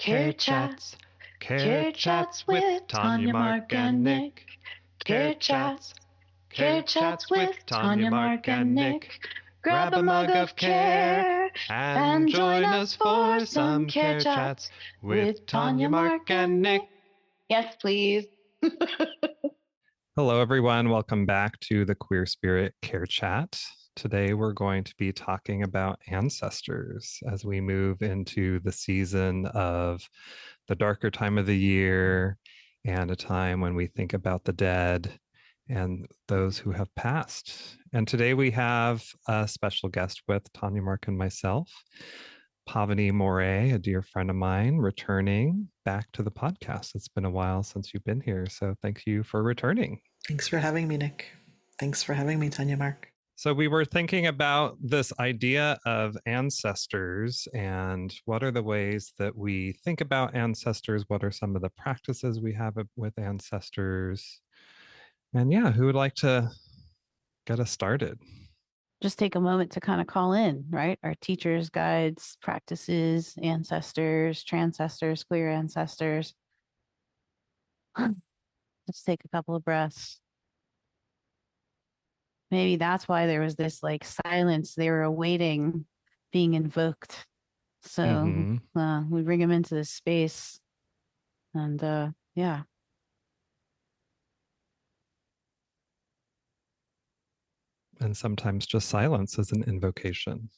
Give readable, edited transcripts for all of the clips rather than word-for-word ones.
Care Chats. Care Chats with TanyaMarck and Nick. Care Chats. Care Chats with TanyaMarck and Nick. Grab a mug of care and join us for some Care Chats with TanyaMarck and Nick. Yes, please. Hello, everyone. Welcome back to the Queer Spirit Care Chat. Today, we're going to be talking about ancestors as we move into the season of the darker time of the year and a time when we think about the dead and those who have passed. And today we have a special guest with TanyaMarck and myself, Pavini Moray, a dear friend of mine, returning back to the podcast. It's been a while since you've been here, so thank you for returning. Thanks for having me, Nick. Thanks for having me, TanyaMarck. So we were thinking about this idea of ancestors and what are the ways that we think about ancestors? What are some of the practices we have with ancestors? And yeah, who would like to get us started? Just take a moment to kind of call in, right? Our teachers, guides, practices, ancestors, transcestors, queer ancestors. Let's take a couple of breaths. Maybe that's why there was this like silence. They were awaiting being invoked. So we bring them into this space. And yeah. And sometimes just silence is an invocation.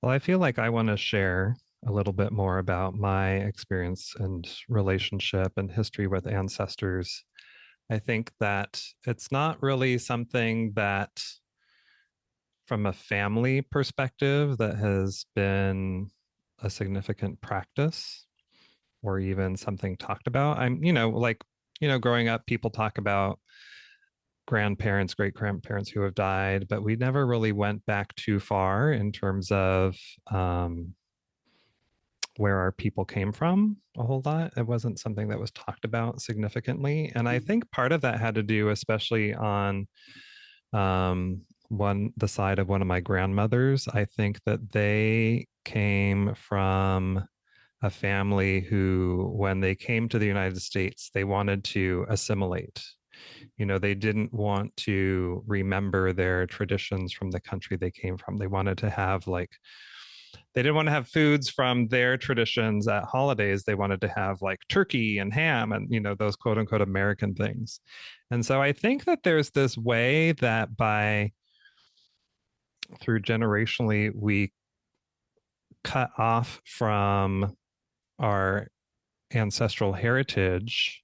Well, I feel like I want to share a little bit more about my experience and relationship and history with ancestors. I think that it's not really something that, from a family perspective, that has been a significant practice or even something talked about. Growing up, people talk about grandparents, great grandparents who have died, but we never really went back too far in terms of where our people came from a whole lot. It wasn't something that was talked about significantly. And I think part of that had to do, especially on the side of one of my grandmothers, I think that they came from a family who, when they came to the United States, they wanted to assimilate. You know, they didn't want to remember their traditions from the country they came from. They wanted to have they didn't want to have foods from their traditions at holidays. They wanted to have like turkey and ham and, those quote unquote American things. And so I think that there's this way that through generationally, we cut off from our ancestral heritage,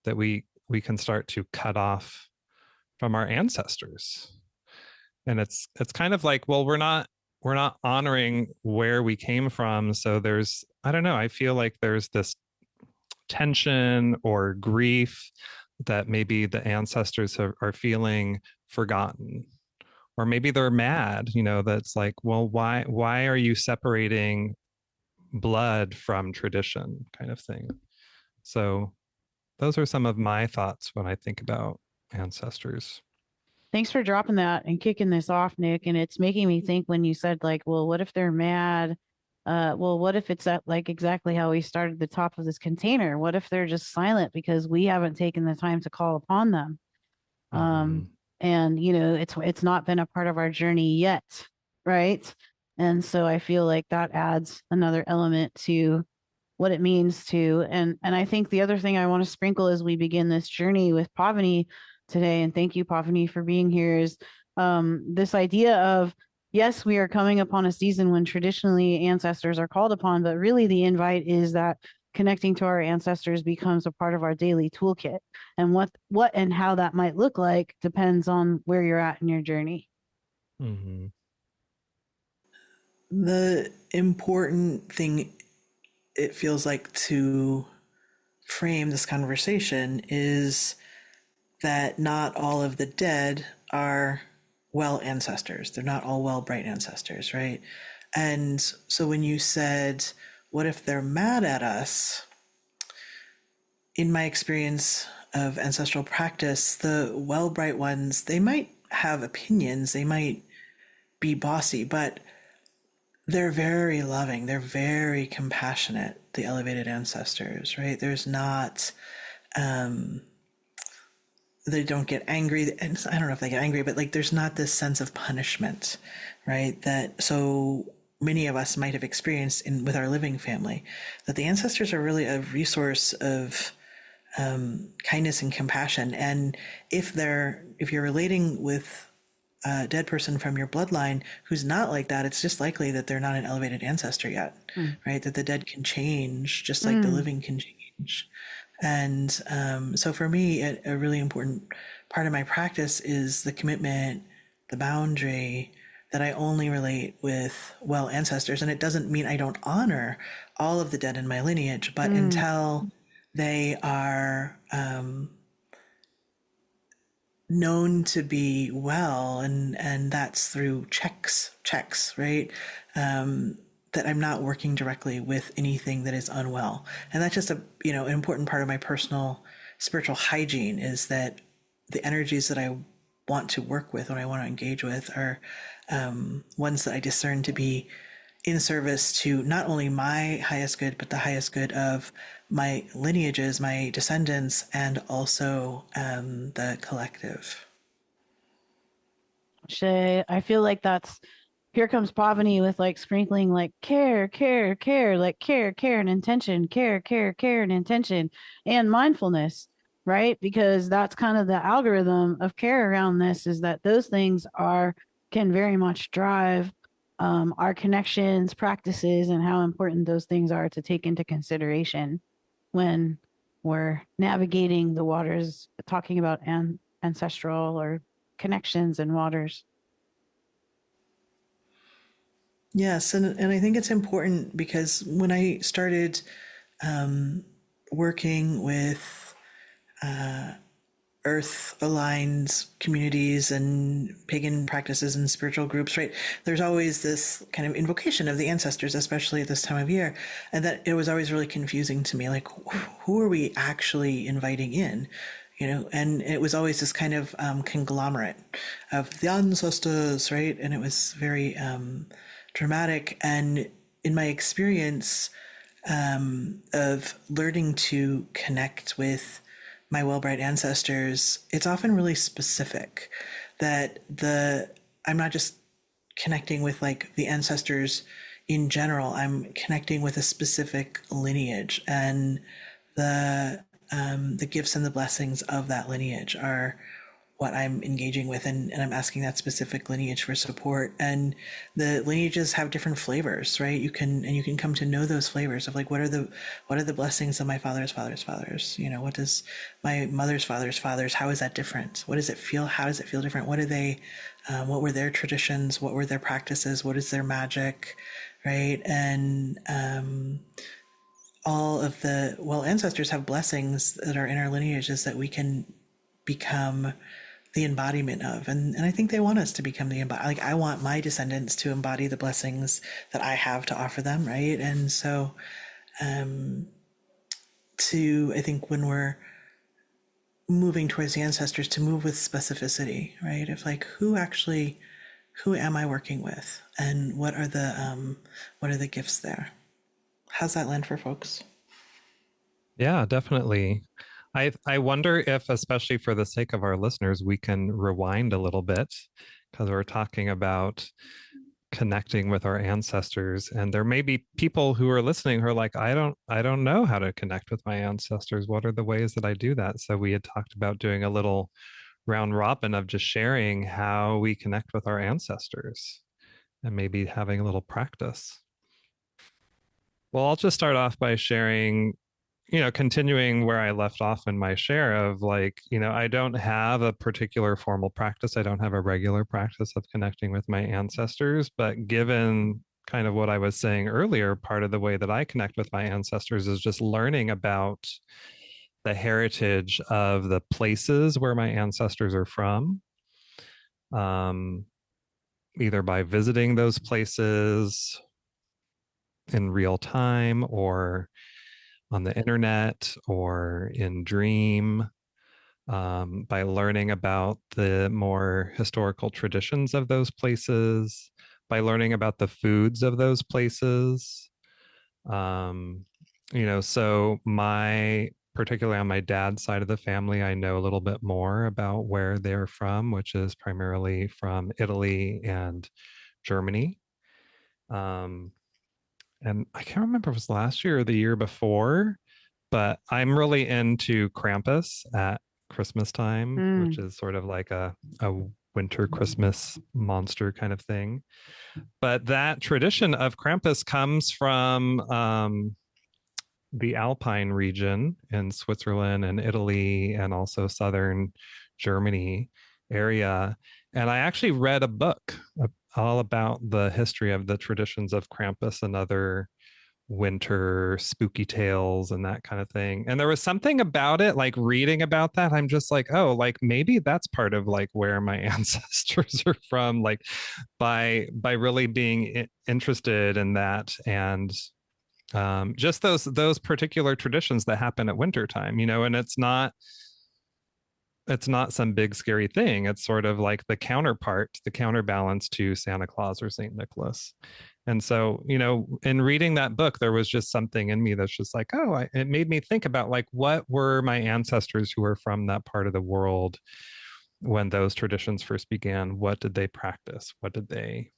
that we can start to cut off from our ancestors. And it's kind of like, well, we're not honoring where we came from. So there's, I don't know, I feel like there's this tension or grief that maybe the ancestors are feeling forgotten. Or maybe they're mad, that's like, well, why are you separating blood from tradition, kind of thing? So those are some of my thoughts when I think about ancestors. Thanks for dropping that and kicking this off, Nick. And it's making me think when you said like, well, what if they're mad? What if it's at like exactly how we started the top of this container? What if they're just silent because we haven't taken the time to call upon them? And it's not been a part of our journey yet, right? And so I feel like that adds another element to what it means to, and I think the other thing I want to sprinkle as we begin this journey with Pavini today, and thank you, Pavini, for being here, is this idea of, yes, we are coming upon a season when traditionally ancestors are called upon, but really the invite is that connecting to our ancestors becomes a part of our daily toolkit. And what and how that might look like depends on where you're at in your journey. Mm-hmm. The important thing, it feels like, to frame this conversation is that not all of the dead are well ancestors. They're not all well, bright ancestors, right? And so when you said, what if they're mad at us? In my experience of ancestral practice, the well, bright ones, they might have opinions. They might be bossy, but they're very loving. They're very compassionate, the elevated ancestors, right? There's not, they don't get angry. And I don't know if they get angry, but like there's not this sense of punishment, right? That so many of us might have experienced in with our living family, that the ancestors are really a resource of kindness and compassion. And if you're relating with a dead person from your bloodline who's not like that, it's just likely that they're not an elevated ancestor yet, right? That the dead can change just like the living can change. And so for me, a really important part of my practice is the commitment, the boundary that I only relate with well ancestors. And it doesn't mean I don't honor all of the dead in my lineage, but until they are known to be well, and that's through checks, right? That I'm not working directly with anything that is unwell. And that's just an important part of my personal spiritual hygiene, is that the energies that I want to work with, what I want to engage with, are ones that I discern to be in service to not only my highest good, but the highest good of my lineages, my descendants, and also the collective. Shay, I feel like that's here comes Pavini with like sprinkling like care, like care and intention, care and intention and mindfulness, right? Because that's kind of the algorithm of care around this, is that those things can very much drive our connections, practices, and how important those things are to take into consideration when we're navigating the waters, talking about ancestral or connections and waters. Yes, and I think it's important because when I started working with earth aligned communities and pagan practices and spiritual groups, right? There's always this kind of invocation of the ancestors, especially at this time of year. And that it was always really confusing to me, like, who are we actually inviting in? And it was always this kind of conglomerate of the ancestors, right? And it was very dramatic. And in my experience of learning to connect with my well-bred ancestors, it's often really specific, that I'm not just connecting with like the ancestors in general. I'm connecting with a specific lineage, and the gifts and the blessings of that lineage are what I'm engaging with, and I'm asking that specific lineage for support. And the lineages have different flavors, right? You can come to know those flavors of like, what are the blessings of my father's father's fathers? What does my mother's father's fathers, how is that different? What does it feel? How does it feel different? What were their traditions? What were their practices? What is their magic? Right. And all of the ancestors have blessings that are in our lineages that we can become the embodiment of, and I think they want us to become the embodiment. Like, I want my descendants to embody the blessings that I have to offer them, right? And so I think when we're moving towards the ancestors, to move with specificity, right? Of like, who am I working with, and what are the gifts there? How's that land for folks? Yeah, definitely. I wonder if, especially for the sake of our listeners, we can rewind a little bit, because we're talking about connecting with our ancestors, and there may be people who are listening who are like, I don't know how to connect with my ancestors. What are the ways that I do that? So we had talked about doing a little round robin of just sharing how we connect with our ancestors and maybe having a little practice. Well, I'll just start off by sharing, continuing where I left off in my share of like, I don't have a particular formal practice. I don't have a regular practice of connecting with my ancestors, but given kind of what I was saying earlier, part of the way that I connect with my ancestors is just learning about the heritage of the places where my ancestors are from, either by visiting those places in real time or on the internet or in dream, by learning about the more historical traditions of those places, by learning about the foods of those places. So particularly on my dad's side of the family, I know a little bit more about where they're from, which is primarily from Italy and Germany. And I can't remember if it was last year or the year before, but I'm really into Krampus at Christmas time, which is sort of like a winter Christmas monster kind of thing. But that tradition of Krampus comes from the Alpine region in Switzerland and Italy and also southern Germany area. And I actually read a book all about the history of the traditions of Krampus and other winter spooky tales and that kind of thing. And there was something about it, like reading about that, I'm just like, oh, like maybe that's part of like where my ancestors are from, like by really being interested in that. And just those particular traditions that happen at wintertime, and it's not some big scary thing. It's sort of like the counterbalance to Santa Claus or Saint Nicholas. And so, in reading that book, there was just something in me that's just like, oh, it made me think about like, what were my ancestors who were from that part of the world when those traditions first began? What did they practice? What did they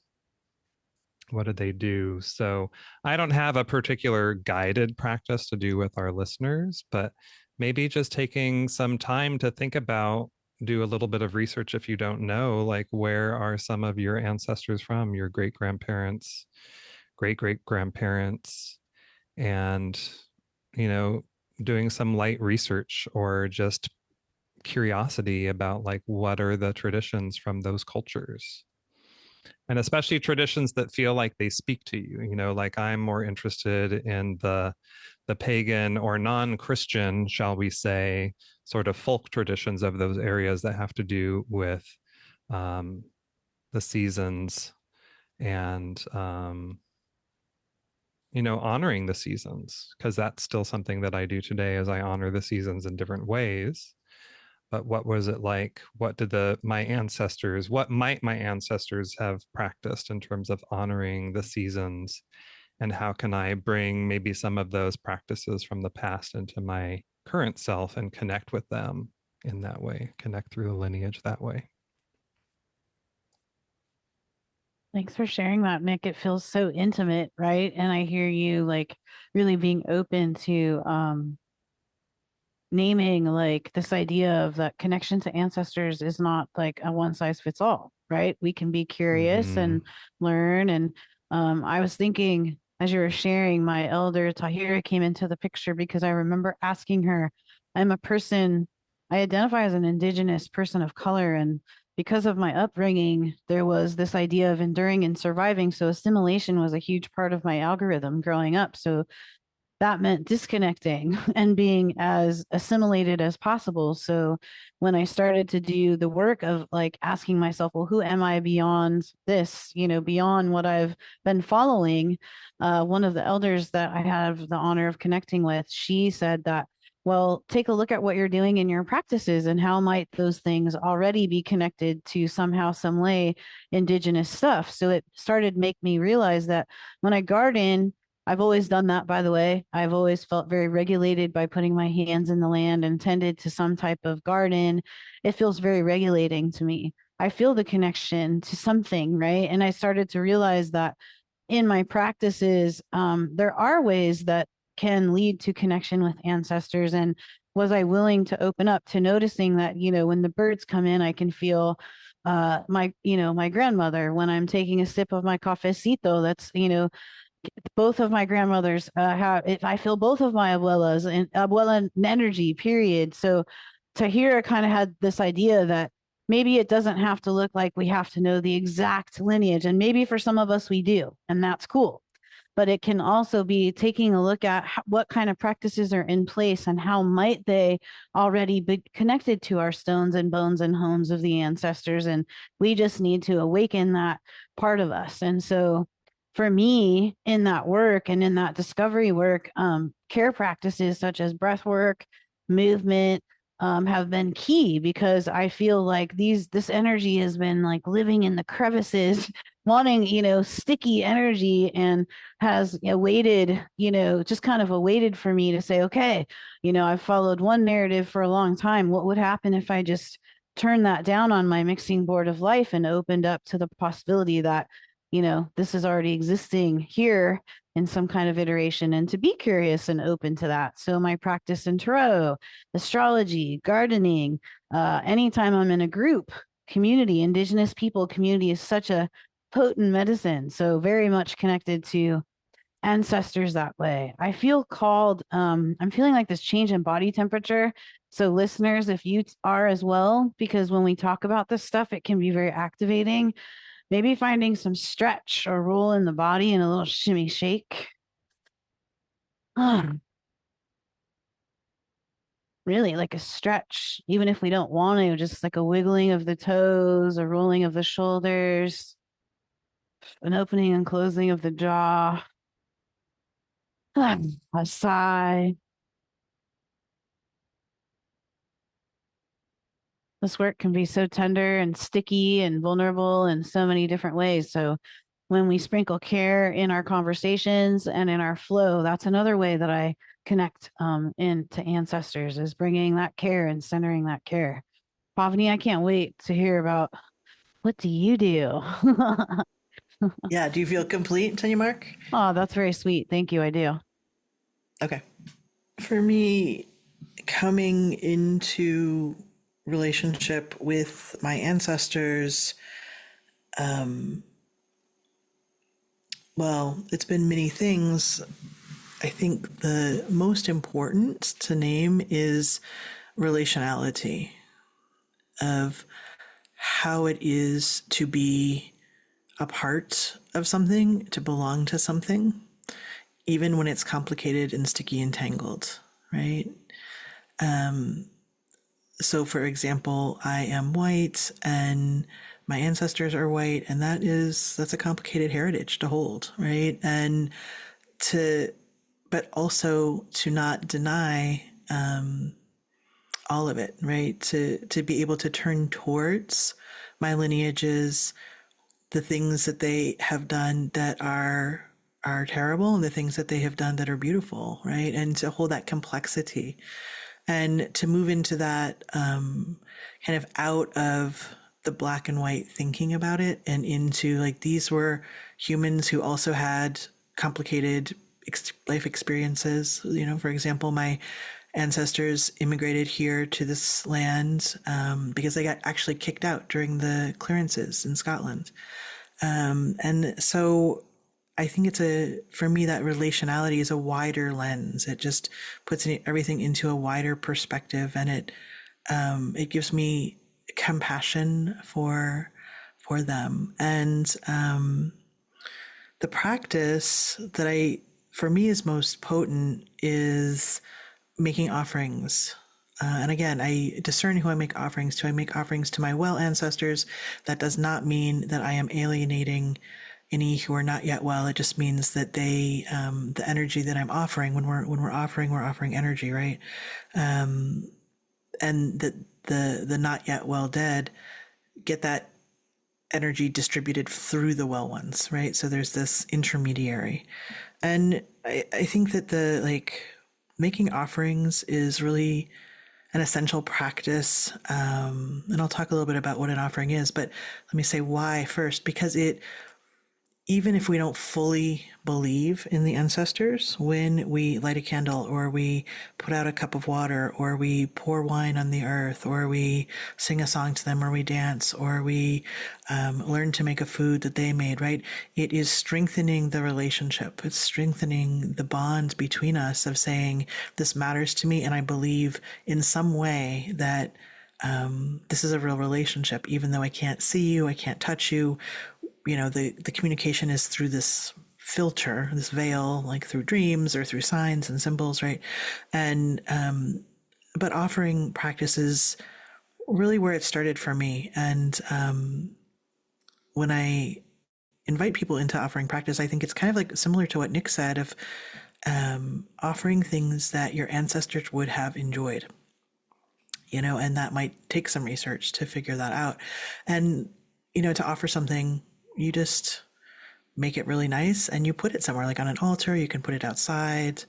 do? So I don't have a particular guided practice to do with our listeners, but maybe just taking some time to think about, do a little bit of research if you don't know, like where are some of your ancestors from, your great grandparents, great great grandparents, and doing some light research or just curiosity about like what are the traditions from those cultures, and especially traditions that feel like they speak to you. Like I'm more interested in the pagan or non-Christian, shall we say, sort of folk traditions of those areas that have to do with the seasons and honoring the seasons, because that's still something that I do today, as I honor the seasons in different ways. But what was it like? What might my ancestors have practiced in terms of honoring the seasons? And how can I bring maybe some of those practices from the past into my current self and connect with them in that way, connect through the lineage that way? Thanks for sharing that, Nick. It feels so intimate, right? And I hear you like really being open to naming like this idea of that connection to ancestors is not like a one size fits all, right? We can be curious and learn. And I was thinking as you were sharing, my elder Tahira came into the picture because I remember asking her, I identify as an Indigenous person of color, and because of my upbringing, there was this idea of enduring and surviving. So assimilation was a huge part of my algorithm growing up. So that meant disconnecting and being as assimilated as possible. So when I started to do the work of like asking myself, well, who am I beyond this, beyond what I've been following, one of the elders that I have the honor of connecting with, she said that, well, take a look at what you're doing in your practices and how might those things already be connected to somehow, some way, Indigenous stuff. So it started to make me realize that when I garden, I've always done that, by the way. I've always felt very regulated by putting my hands in the land and tended to some type of garden. It feels very regulating to me. I feel the connection to something, right? And I started to realize that in my practices, there are ways that can lead to connection with ancestors. And was I willing to open up to noticing that, when the birds come in, I can feel my grandmother when I'm taking a sip of my cafecito. That's, both of my grandmothers I feel both of my abuelas and abuela energy, period. So Tahira kind of had this idea that maybe it doesn't have to look like we have to know the exact lineage. And maybe for some of us we do, and that's cool. But it can also be taking a look at what kind of practices are in place and how might they already be connected to our stones and bones and homes of the ancestors. And we just need to awaken that part of us. And so for me, in that work and in that discovery work, care practices such as breath work, movement, have been key, because I feel like this energy has been like living in the crevices, wanting, sticky energy, and has waited, just kind of awaited for me to say, okay, I've followed one narrative for a long time. What would happen if I just turned that down on my mixing board of life and opened up to the possibility that, this is already existing here in some kind of iteration, and to be curious and open to that. So my practice in tarot, astrology, gardening, anytime I'm in a group, community, indigenous people community is such a potent medicine. So very much connected to ancestors that way. I feel called, I'm feeling like this change in body temperature. So listeners, if you are as well, because when we talk about this stuff, it can be very activating. Maybe finding some stretch or roll in the body and a little shimmy shake. Really like a stretch, even if we don't want to, just like a wiggling of the toes, a rolling of the shoulders, an opening and closing of the jaw, a sigh. This work can be so tender and sticky and vulnerable in so many different ways. So when we sprinkle care in our conversations and in our flow, that's another way that I connect into ancestors, is bringing that care and centering that care. Pavini, I can't wait to hear about, what do you do? Yeah. Do you feel complete, TanyaMarck? Oh, that's very sweet. Thank you. I do. Okay. For me, coming into relationship with my ancestors, well, it's been many things. I think the most important to name is relationality, of how it is to be a part of something, to belong to something, even when it's complicated and sticky and tangled, right? So for example, I am white and my ancestors are white, and that's a complicated heritage to hold, right? And but also to not deny all of it, right? To be able to turn towards my lineages, the things that they have done that are terrible, and the things that they have done that are beautiful, right? And to hold that complexity, and to move into that kind of out of the black and white thinking about it, and into like, these were humans who also had complicated life experiences. For example, my ancestors immigrated here to this land because they got actually kicked out during the clearances in Scotland. And so I think for me, that relationality is a wider lens. It just puts everything into a wider perspective, and it gives me compassion for them. And the practice that for me is most potent is making offerings. And again, I discern who I make offerings to. I make offerings to my well ancestors. That does not mean that I am alienating any who are not yet well. It just means that the energy that I'm offering, when we're offering energy, right? And that the not yet well dead get that energy distributed through the well ones, right? So there's this intermediary. And I think that making offerings is really an essential practice. And I'll talk a little bit about what an offering is, but let me say why first, because even if we don't fully believe in the ancestors, when we light a candle, or we put out a cup of water, or we pour wine on the earth, or we sing a song to them, or we dance, or we learn to make a food that they made, right? It is strengthening the relationship. It's strengthening the bond between us, of saying, this matters to me, and I believe in some way that this is a real relationship, even though I can't see you, I can't touch you. The communication is through this filter, this veil, like through dreams or through signs and symbols, right? And but offering practice is really where it started for me. And when I invite people into offering practice, I think it's kind of like similar to what Nick said, of offering things that your ancestors would have enjoyed. and that might take some research to figure that out. And, to offer something, you just make it really nice and you put it somewhere, like on an altar. You can put it outside.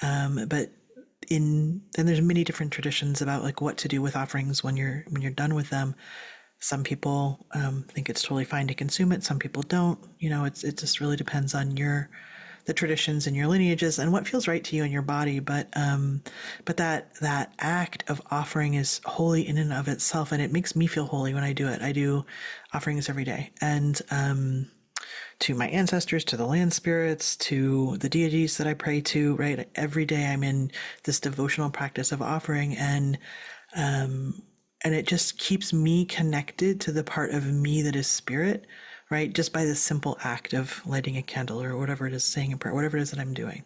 But then there's many different traditions about like what to do with offerings when you're done with them. Some people think it's totally fine to consume it. Some people don't. It just really depends on the traditions and your lineages and what feels right to you and your body. But that act of offering is holy in and of itself, and it makes me feel holy when I do it. I do offerings every day, and to my ancestors, to the land spirits, to the deities that I pray to. Right, every day I'm in this devotional practice of offering, and it just keeps me connected to the part of me that is spirit, right? Just by the simple act of lighting a candle or whatever it is, saying a prayer, whatever it is that I'm doing.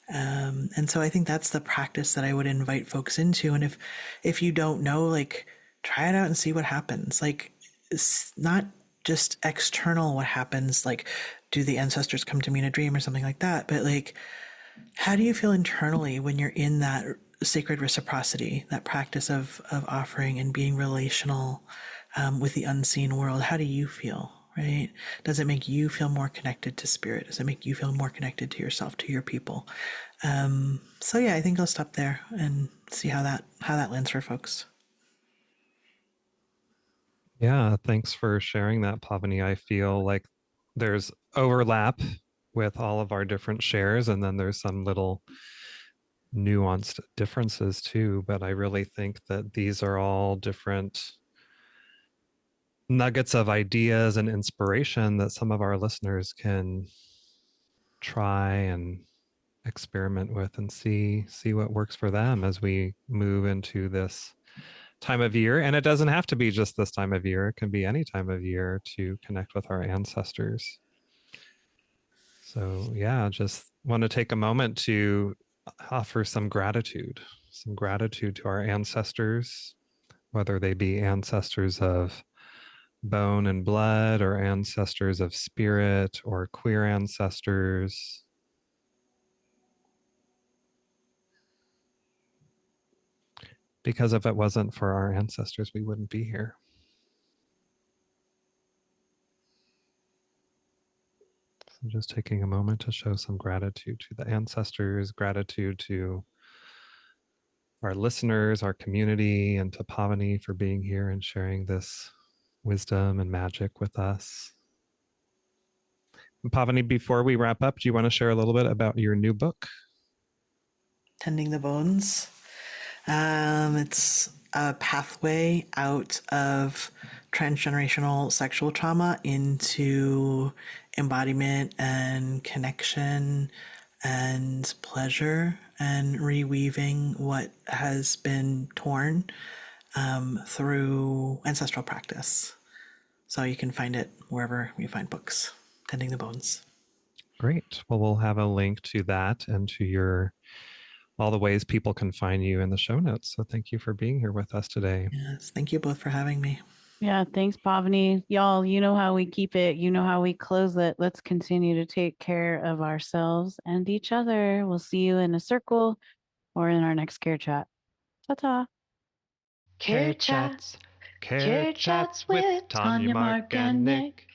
And so I think that's the practice that I would invite folks into. And if you don't know, like, try it out and see what happens. Like, it's not just external what happens, like, do the ancestors come to me in a dream or something like that, but like, how do you feel internally when you're in that sacred reciprocity, that practice of offering and being relational with the unseen world? How do you feel, right? Does it make you feel more connected to spirit? Does it make you feel more connected to yourself, to your people? So yeah, I think I'll stop there and see how that lands for folks. Yeah, thanks for sharing that, Pavini. I feel like there's overlap with all of our different shares, and then there's some little nuanced differences too. But I really think that these are all different nuggets of ideas and inspiration that some of our listeners can try and experiment with and see what works for them as we move into this time of year. And it doesn't have to be just this time of year, it can be any time of year to connect with our ancestors. So yeah, just want to take a moment to offer some gratitude to our ancestors, whether they be ancestors of bone and blood or ancestors of spirit or queer ancestors. Because if it wasn't for our ancestors, we wouldn't be here. So just taking a moment to show some gratitude to the ancestors, gratitude to our listeners, our community, and to Pavini for being here and sharing this wisdom and magic with us. And Pavini, before we wrap up, do you want to share a little bit about your new book? Tending the Bones. It's a pathway out of transgenerational sexual trauma into embodiment and connection and pleasure, and reweaving what has been torn through ancestral practice. So you can find it wherever you find books. Tending the Bones. Great. Well, we'll have a link to that and to all the ways people can find you in the show notes. So thank you for being here with us today. Yes, thank you both for having me. Yeah, thanks, Pavini. Y'all, you know how we keep it. You know how we close it. Let's continue to take care of ourselves and each other. We'll see you in a circle or in our next care chat. Ta-ta. Care Chats with Tanya, Mark, and Nick.